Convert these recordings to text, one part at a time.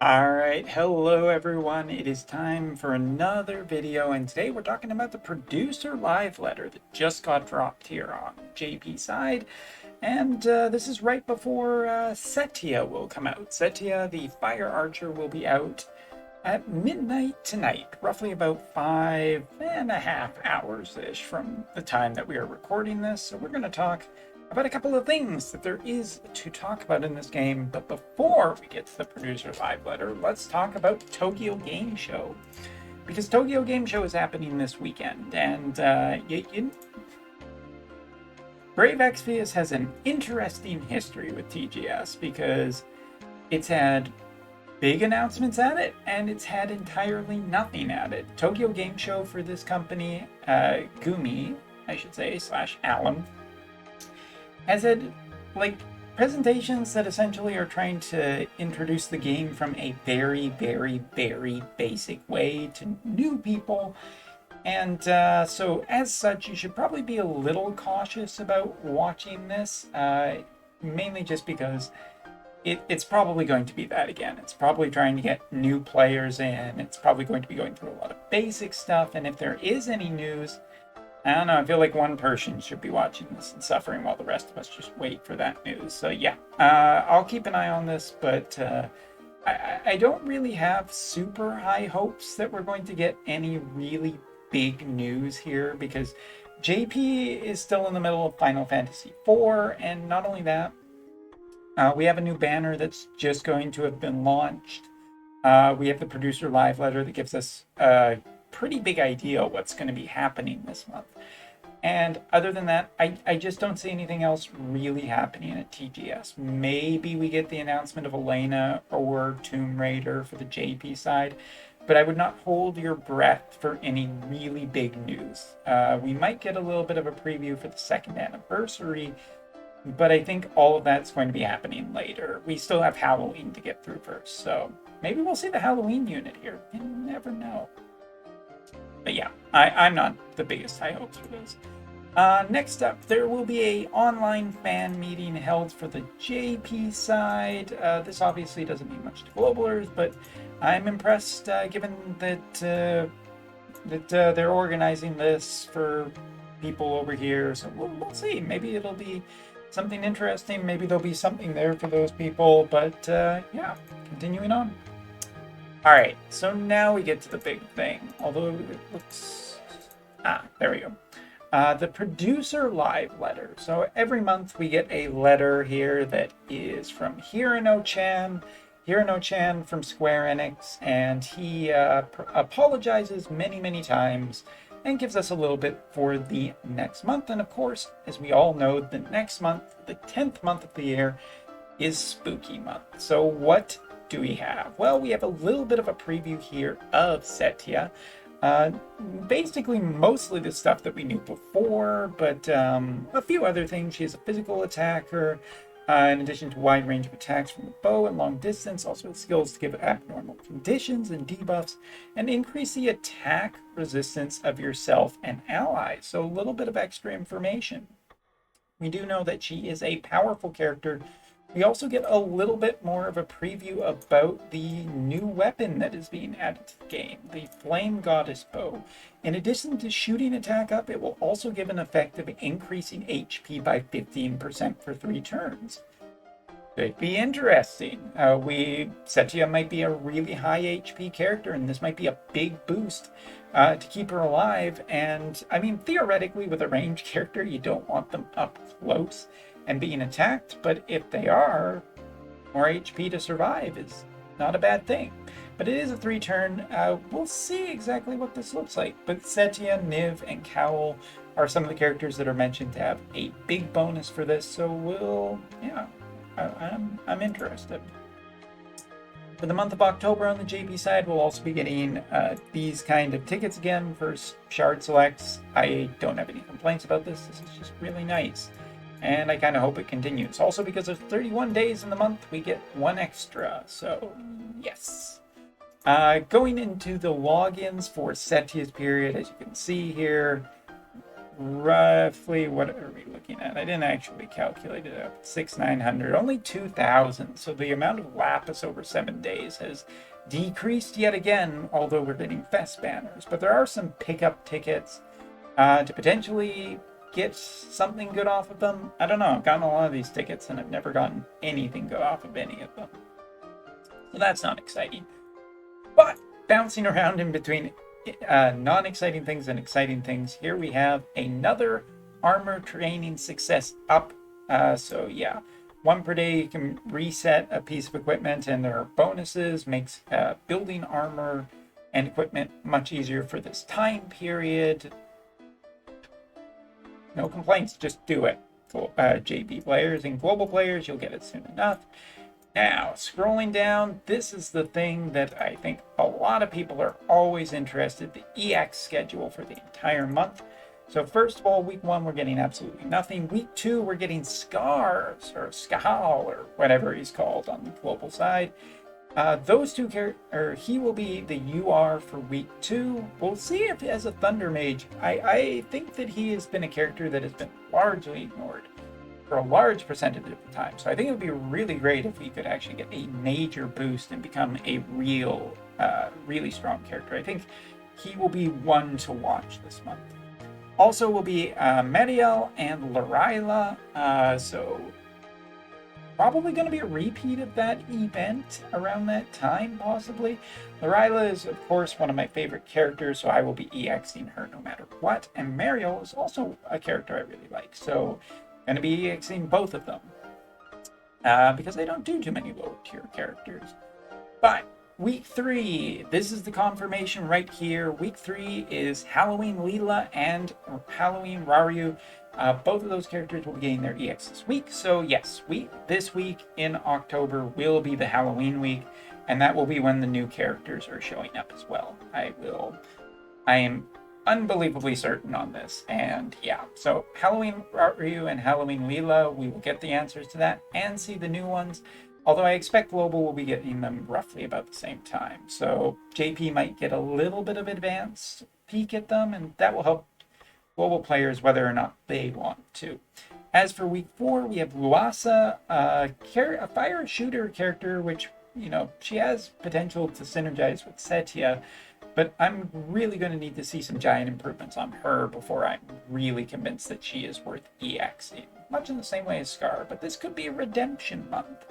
Alright, hello everyone. It is time for another video, and today we're talking about the producer live letter that just got dropped here on JP side. And this is right before Setia will come out. Setia, the Fire Archer, will be out at midnight tonight, roughly about 5.5 hours-ish from the time that we are recording this. So we're going to talk about a couple of things that there is to talk about in this game. But before we get to the producer live letter, let's talk about Tokyo Game Show. Because Tokyo Game Show is happening this weekend, and Brave Exvius has an interesting history with TGS because it's had big announcements at it, and it's had entirely nothing at it. Tokyo Game Show for this company, Gumi, I should say, / Alum, has had presentations that essentially are trying to introduce the game from a very, very, very basic way to new people. And so as such, you should probably be a little cautious about watching this, mainly just because it's probably going to be that again. It's probably trying to get new players in. It's probably going to be going through a lot of basic stuff. And if there is any news, I don't know, I feel like one person should be watching this and suffering while the rest of us just wait for that news. So yeah, I'll keep an eye on this, but I don't really have super high hopes that we're going to get any really big news here, because JP is still in the middle of Final Fantasy IV, and not only that, we have a new banner that's just going to have been launched. We have the producer live letter that gives us a pretty big idea of what's going to be happening this month. And other than that, I just don't see anything else really happening at TGS. Maybe we get the announcement of Elena or Tomb Raider for the JP side, but I would not hold your breath for any really big news. We might get a little bit of a preview for the second anniversary, but I think all of that's going to be happening later. We still have Halloween to get through first, so maybe we'll see the Halloween unit here. You never know. But yeah, I'm not the biggest high hopes for this. Next up, there will be an online fan meeting held for the JP side. This obviously doesn't mean much to Globalers, but I'm impressed given that they're organizing this for people over here. So we'll see. Maybe it'll be something interesting. Maybe there'll be something there for those people. But yeah, continuing on. All right, so now we get to the big thing. Although it looks... there we go. The producer live letter. So every month we get a letter here that is from Hirano-chan. Hirano-chan from Square Enix, and he apologizes many, many times and gives us a little bit for the next month. And of course, as we all know, the next month, the 10th month of the year, is Spooky Month. So what do we have? Well, we have a little bit of a preview here of Setia. Basically, mostly the stuff that we knew before, but a few other things. She is a physical attacker, in addition to a wide range of attacks from the bow and long distance, also with skills to give abnormal conditions and debuffs, and increase the attack resistance of yourself and allies. So a little bit of extra information. We do know that she is a powerful character. We also get a little bit more of a preview about the new weapon that is being added to the game, the Flame Goddess Bow. In addition to shooting attack up, it will also give an effect of increasing HP by 15% for 3 turns. Could be interesting. Setia might be a really high HP character, and this might be a big boost to keep her alive. And I mean, theoretically, with a ranged character, you don't want them up close and being attacked, but if they are, more HP to survive is not a bad thing. But it is a 3-turn. We'll see exactly what this looks like. But Setia, Niv, and Cowl are some of the characters that are mentioned to have a big bonus for this. So I'm interested. For the month of October on the JP side, we'll also be getting these kind of tickets again for Shard Selects. I don't have any complaints about this. This is just really nice. And I kind of hope it continues. Also, because there's 31 days in the month, we get 1 extra. So, yes. Going into the logins for Setia's period, as you can see here, roughly, what are we looking at? I didn't actually calculate it out. 900, only 2,000. So the amount of lapis over 7 days has decreased yet again, although we're getting fest banners. But there are some pickup tickets to potentially get something good off of them. I don't know. I've gotten a lot of these tickets and I've never gotten anything good off of any of them. So that's not exciting. But bouncing around in between non-exciting things and exciting things, here we have another armor training success up. So yeah, 1 per day you can reset a piece of equipment, and there are bonuses, makes building armor and equipment much easier for this time period. No complaints, just do it. JP players and global players, you'll get it soon enough. Now, scrolling down, this is the thing that I think a lot of people are always interested, the EX schedule for the entire month. So first of all, week 1, we're getting absolutely nothing. Week 2, we're getting Scars, or Skahal, or whatever he's called on the global side. Those two characters, he will be the UR for week 2. We'll see if as a Thunder Mage. I think that he has been a character that has been largely ignored for a large percentage of the time. So I think it would be really great if we could actually get a major boost and become a really strong character. I think he will be one to watch this month. Also will be Mariel and Lorila. So probably going to be a repeat of that event around that time, possibly. Lorila is, of course, one of my favorite characters, so I will be EXing her no matter what. And Mariel is also a character I really like, so going to be EXing both of them because I don't do too many low tier characters. But week 3, this is the confirmation right here. Week 3 is Halloween Leela and Halloween Raryu. Both of those characters will be getting their EX this week. So yes, this week in October will be the Halloween week, and that will be when the new characters are showing up as well. I am unbelievably certain on this, and yeah, so Halloween Ryu and Halloween Leela, we will get the answers to that and see the new ones, although I expect Global will be getting them roughly about the same time, so JP might get a little bit of advanced peek at them, and that will help Global players whether or not they want to. As for week 4, we have Luasa, a fire shooter character, which, you know, she has potential to synergize with Setia, but I'm really going to need to see some giant improvements on her before I'm really convinced that she is worth EXing. Much in the same way as Scar, but this could be a redemption month.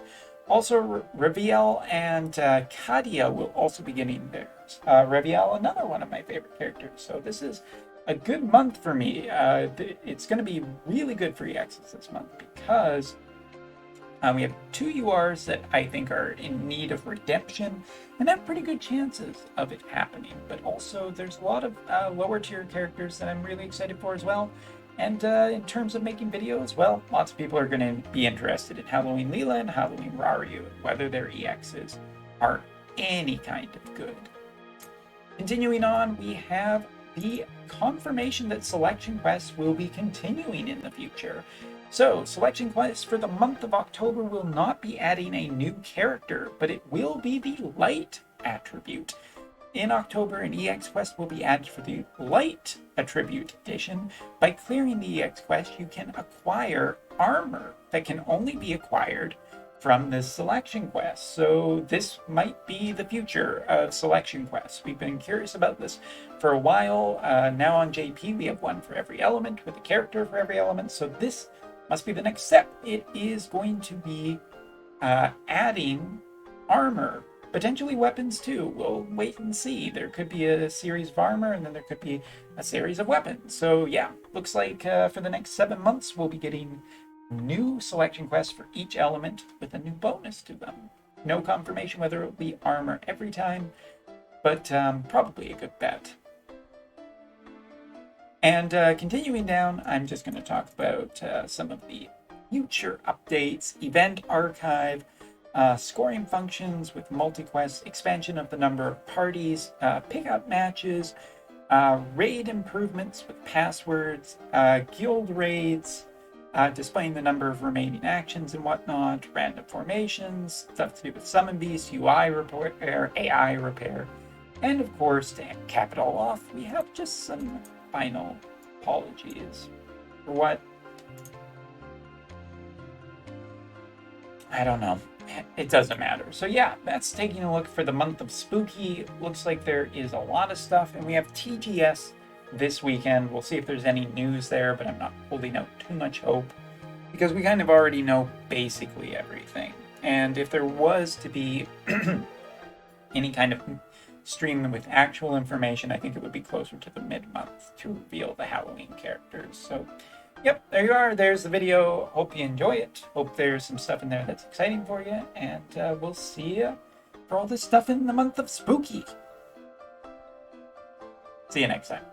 Also, Reviel and Kadia will also be getting theirs. Reviel, another one of my favorite characters. So this is a good month for me. It's going to be really good for EXs this month because we have 2 URs that I think are in need of redemption and have pretty good chances of it happening. But also there's a lot of lower tier characters that I'm really excited for as well. And in terms of making videos, well, lots of people are going to be interested in Halloween Leela and Halloween Raryu, whether their EXs are any kind of good. Continuing on, we have the confirmation that Selection Quests will be continuing in the future. So, Selection Quests for the month of October will not be adding a new character, but it will be the Light attribute. In October, an EX quest will be added for the Light attribute edition. By clearing the EX quest, you can acquire armor that can only be acquired from this selection quest. So this might be the future of selection quests. We've been curious about this for a while. Now on JP, we have one for every element with a character for every element. So this must be the next step. It is going to be adding armor, potentially weapons too. We'll wait and see. There could be a series of armor and then there could be a series of weapons. So yeah, looks like for the next 7 months, we'll be getting new selection quests for each element with a new bonus to them. No confirmation whether it will be armor every time, but probably a good bet. And continuing down, I'm just going to talk about some of the future updates, event archive, scoring functions with multi-quests, expansion of the number of parties, pickup matches, raid improvements with passwords, guild raids, displaying the number of remaining actions and whatnot, random formations, stuff to do with Summon Beast, UI repair, AI repair, and of course, to cap it all off, we have just some final apologies. For what? I don't know. It doesn't matter. So yeah, that's taking a look for the month of Spooky. Looks like there is a lot of stuff, and we have TGS this weekend. We'll see if there's any news there, but I'm not holding out too much hope because we kind of already know basically everything. And if there was to be any kind of stream with actual information, I think it would be closer to the mid-month to reveal the Halloween characters. So yep, there you are. There's the video. Hope you enjoy it. Hope there's some stuff in there that's exciting for you. And we'll see you for all this stuff in the month of Spooky. See you next time.